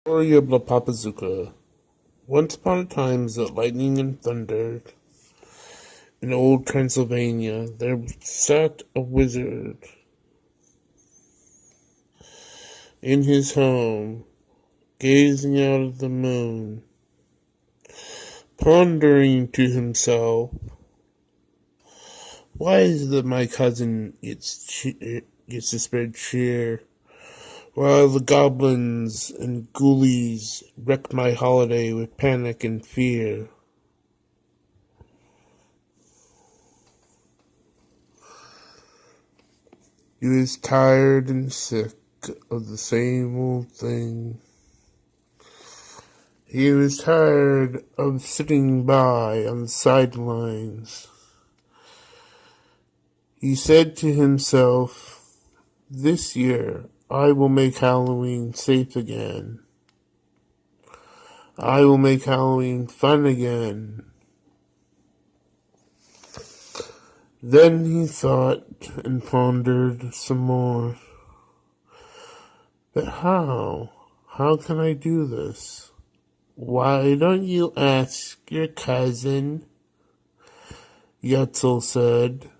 Story of La Papa Zucca. Once upon a time, as lightning and thunder, in old Transylvania, there sat a wizard in his home, gazing out at the moon, pondering to himself, why is it that my cousin gets to spread cheer, while the goblins and ghoulies wreck my holiday with panic and fear? He was tired and sick of the same old thing. He was tired of sitting by on the sidelines. He said to himself, "This year I will make Halloween safe again. I will make Halloween fun again." Then he thought and pondered some more. But how? How can I do this? "Why don't you ask your cousin," Yutzel said,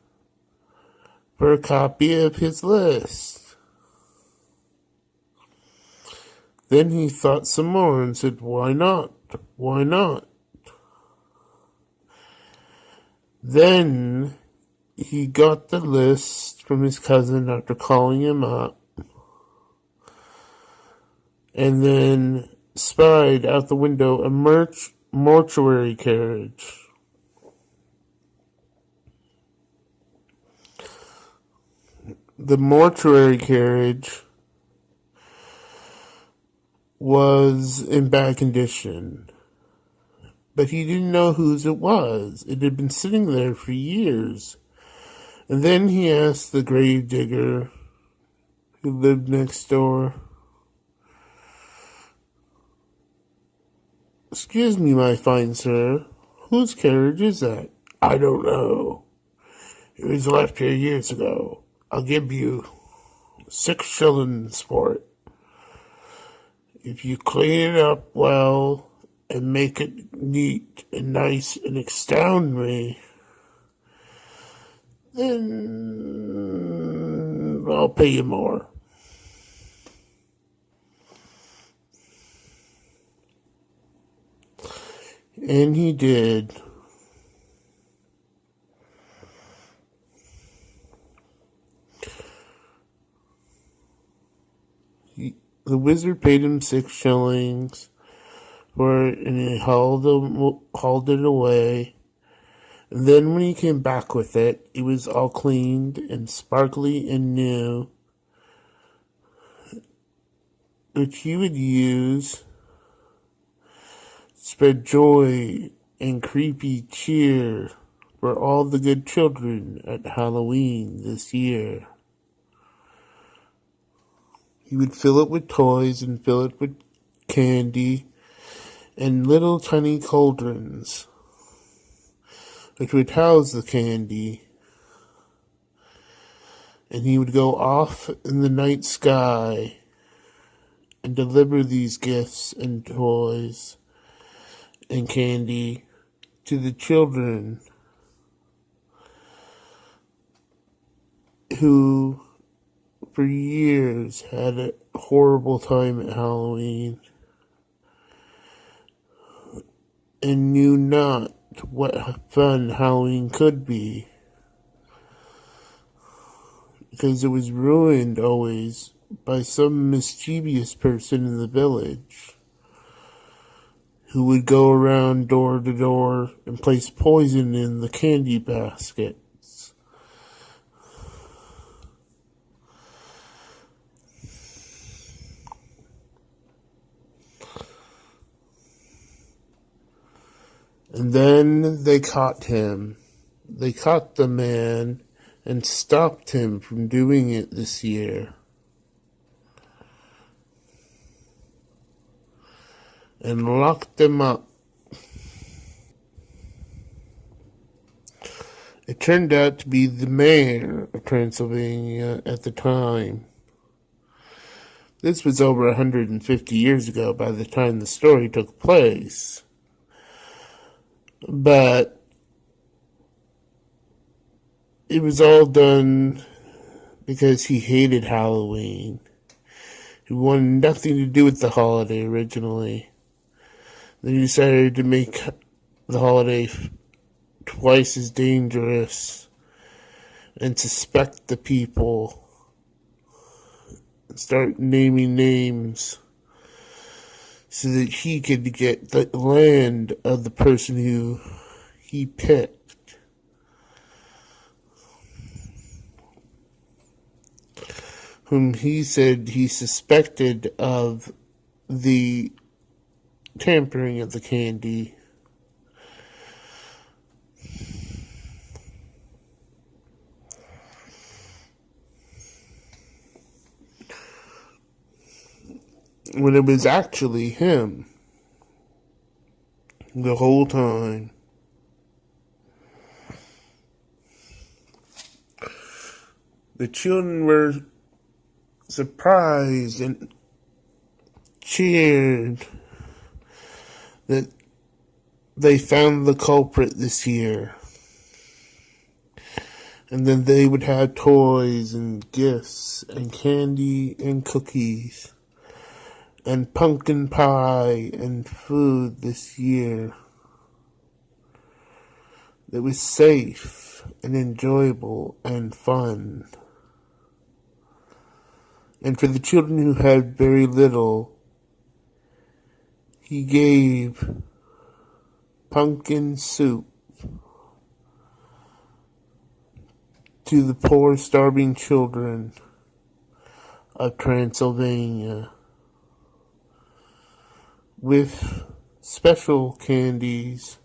"for a copy of his list?" Then he thought some more and said, "Why not? Why not?" Then he got the list from his cousin after calling him up, and then spied out the window a mortuary carriage. The mortuary carriage was in bad condition, but he didn't know whose it was. It had been sitting there for years. And then he asked the grave digger who lived next door, "Excuse me, my fine sir, whose carriage is that?" "I don't know. It was left here years ago. I'll give you 6 shillings for it. If you clean it up well and make it neat and nice and astound me, then I'll pay you more." And he did. The wizard paid him 6 shillings for it, and he hauled it away. And then when he came back with it, it was all cleaned and sparkly and new, which he would use to spread joy and creepy cheer for all the good children at Halloween this year. He would fill it with toys and fill it with candy and little tiny cauldrons, which would house the candy. And he would go off in the night sky and deliver these gifts and toys and candy to the children who for years had a horrible time at Halloween and knew not what fun Halloween could be, because it was ruined always by some mischievous person in the village who would go around door to door and place poison in the candy baskets. And then they caught him. They caught the man and stopped him from doing it this year. And locked him up. It turned out to be the mayor of Transylvania at the time. This was over 150 years ago by the time the story took place. But it was all done because he hated Halloween. He wanted nothing to do with the holiday originally. Then he decided to make the holiday twice as dangerous and suspect the people. Start naming names so that he could get the land of the person who he picked. Whom he said he suspected of the tampering of the candy. When it was actually him the whole time. The children were surprised and cheered that they found the culprit this year. And then they would have toys and gifts and candy and cookies and pumpkin pie and food this year that was safe and enjoyable and fun. And for the children who had very little, he gave pumpkin soup to the poor starving children of Transylvania, with special candies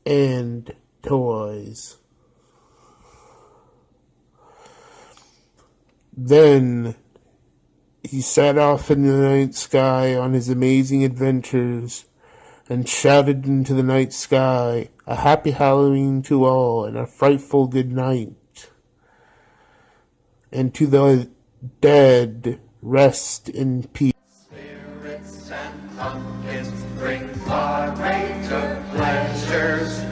and toys. Then he set off in the night sky on his amazing adventures and shouted into the night sky, "A happy Halloween to all and a frightful good night. And to the dead, rest in peace." Spirits and pumpkins bring far greater pleasures.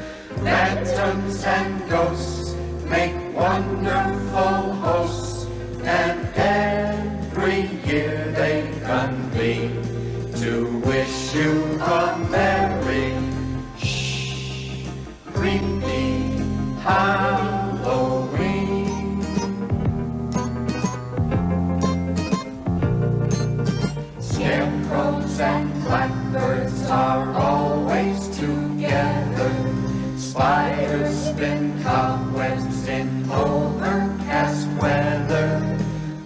Phantoms and ghosts make wonderful hosts, and every year they convene to wish you a merry, creepy Halloween. Scarecrows and blackbirds are always together. Spiders spin cobwebs in overcast weather.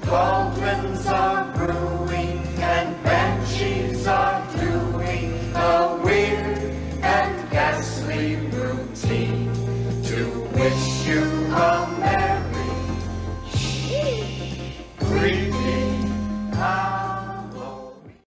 Cauldrons are brewing and banshees are doing a weird and ghastly routine to wish you